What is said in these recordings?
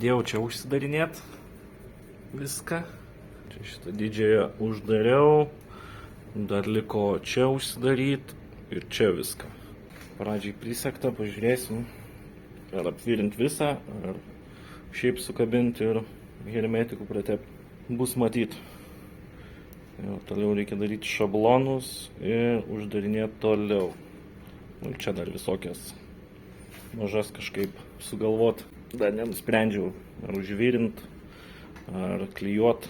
pradėjau čia užsidarinėti viską. Čia šitą didžiąją uždariau, dar liko čia užsidaryti ir čia viską. Pradžiai prisegta, pažiūrėsim, ar apvirint visą, ar šiaip sukabinti ir hermetikų pratepti. Bus matyti. Toliau reikia daryti šablonus ir uždarinėti toliau. Ir čia dar visokias mažas kažkaip sugalvot. Dar nenusprendžiau, ar užvirint, ar klijuot.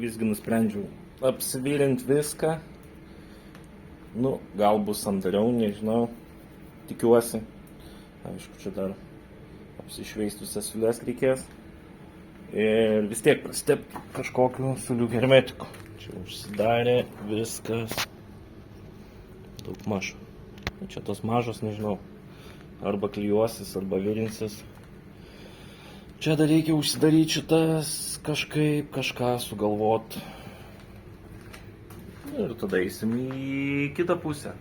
Visgi nusprendžiau apsivirint viską. Gal bus sandariau, nežinau, tikiuosi. Aišku, čia dar apsišveistusias siūles reikės. Ir vis tiek prastepti kažkokiu siūlių hermetiku. Čia užsidarė viskas daugmaž. Čia tos mažos, nežinau, arba klijuosis, arba virinsis. Čia dar reikia užsidaryti šitas, kažką sugalvot. Ir tada eisim į kitą pusę.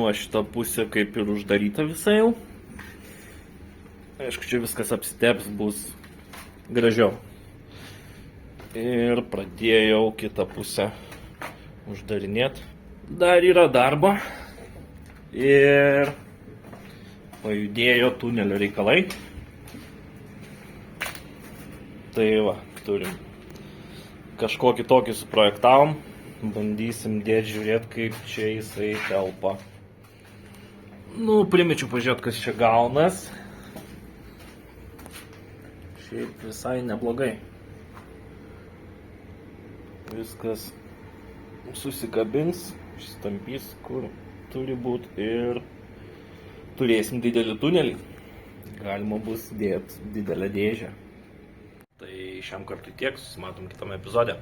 Šitą pusę kaip ir uždaryta visai jau. Aišku, čia viskas apsiteps, bus gražiau. Ir pradėjau kitą pusę uždarinėti. Dar yra darbo. Ir pajudėjo tunelio reikalai. Tai va, turim kažkokį tokį suprojektavom. Bandysim dėti, žiūrėti, kaip čia jisai telpa. Primečiau pažiūrėti, kas čia gaunas. Šiaip visai neblogai. Viskas susikabins, išstampys, kur turi būti ir turėsim didelį tunelį. Galima bus dėti didelę dėžę. Tai šiam kartui tiek, susimatom kitame epizode.